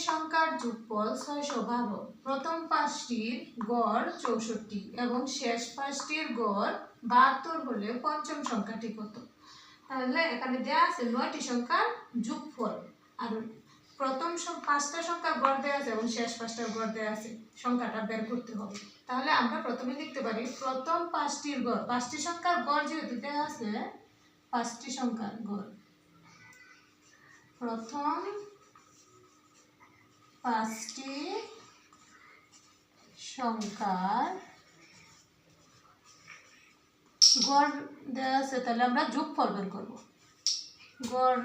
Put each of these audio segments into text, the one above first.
সংখ্যার যোগফল 612। প্রথম পাঁচটির গড় 64 এবং শেষ পাঁচটির গড় 72 হলে পঞ্চম সংখ্যাটি কত? তাহলে এখানে দেওয়া আছে 9টি সংখ্যার যোগফল, আর প্রথম পাঁচটা সংখ্যার গড় দেওয়া আছে এবং শেষ পাঁচটার গড় দেওয়া আছে, সংখ্যাটা বের করতে হবে। তাহলে আমরা প্রথমে লিখতে পারি প্রথম পাঁচটির গড়, পাঁচটি সংখ্যার গড় যেহেতু দেওয়া আছে, পাঁচটি সংখ্যার গড়, প্রথম পাঁচটি সংখ্যার গড় দেওয়া আছে, তাহলে আমরা যোগফল বের করব। গড়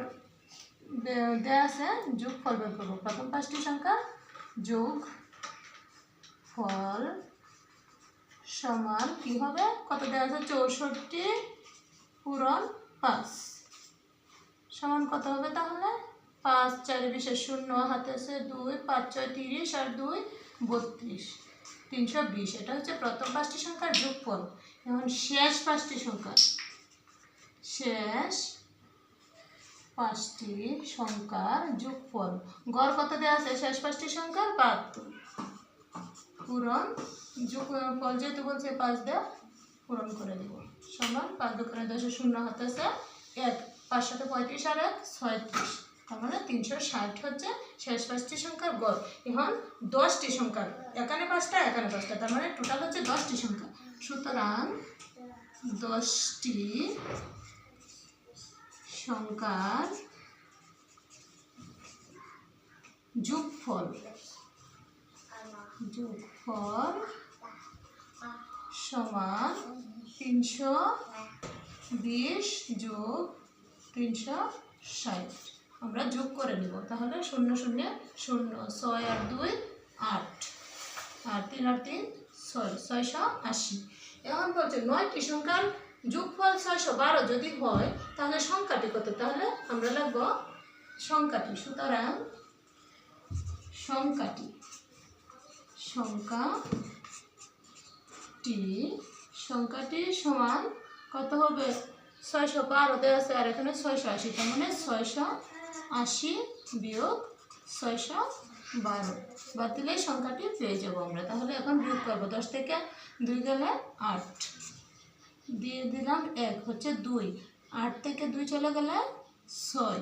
দেওয়া আছে, যোগফল বের করব। প্রথম পাঁচটি সংখ্যা যোগফল সমান কি হবে? কত দেওয়া আছে? 64 পূরণ 5 সমান কত হবে? তাহলে 5 4 20 0, হাতে আছে 2, 5 6 30 আর 2 32, 320। এটা হচ্ছে প্রথম পাঁচটি সংখ্যার যোগফল। এখন শেষ পাঁচটি সংখ্যা, শেষ পাঁচটি সংখ্যার যোগফল, গড় কত দেওয়া আছে? শেষ পাঁচটি সংখ্যার 72 পূরণ যোগফল যেহেতু বলছে 5 দিয়ে পূরণ করে দেব, সমান 5 2 10 0, হাতে আছে 1, 5 7 35 আর 1 36, তার মানে 360 হচ্ছে শেষ পাঁচটি সংখ্যার গড়। এখন 10টি সংখ্যার, এখানে 5টা এখানে 5টা, তার মানে টোটাল হচ্ছে 10টি সংখ্যা। সুতরাং 10টি সংখ্যার যোগফল সমান 320 যোগ 360। আমরা যোগ করে নিব, তাহলে 0 0 0, 6 আর 2 8, আর 3 আর 3 6, 680। এখন বলছে 9টি সংখ্যার যোগফল 612 যদি হয় তাহলে সংখ্যাটি কত? তাহলে আমরা লিখব সংখ্যাটি। সুতরাং সংখ্যাটি সমান কত হবে? 612 দেওয়া আছে আর এখানে 680, তার মানে 680 বিয়োগ 612, বাতিলের সংখ্যাটি পেয়ে যাব আমরা। তাহলে এখন বিয়োগ করবো, 10 থেকে 2 গেলে 8, দিয়ে দিলাম 1 হচ্ছে 2, 8 থেকে 2 চলে গেলে 6,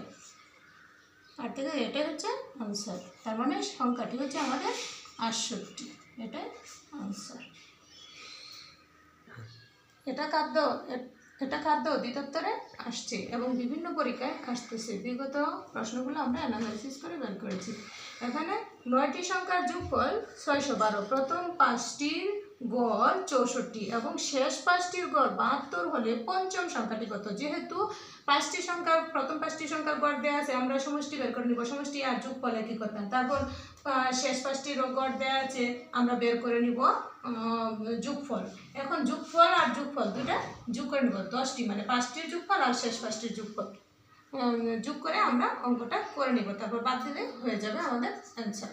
8 থেকে, এটাই হচ্ছে আনসার। তার মানে সংখ্যাটি হচ্ছে আমাদের 68, এটাই আনসার। এটা খাদ্য অধিদপ্তরে আসছে এবং বিভিন্ন পরীক্ষায় আসতেছে। বিগত প্রশ্নগুলো আমরা অ্যানালাইসিস করে বের করেছি। এখানে 9টি সংখ্যার যোগফল 612, প্রথম পাঁচটির গড় 64 এবং শেষ পাঁচটির গড় 72 হলে পঞ্চম সংখ্যাটি কত? যেহেতু প্রথম পাঁচটি সংখ্যার গড় দেওয়া আছে, আমরা সমষ্টি বের করে নিব, সমষ্টি আর যোগফল একই কথা। তারপর শেষ পাঁচটির গড় দেওয়া আছে, আমরা বের করে নিব যোগফল। এখন যোগফল আর যোগফল দুটা যোগ করে নিব, 10টি মানে 5টির যোগফল আর শেষ পাঁচটির যোগফল যোগ করে আমরা অঙ্কটা করে নিব, তারপর বাদ দিলে হয়ে যাবে আমাদের অ্যান্সার।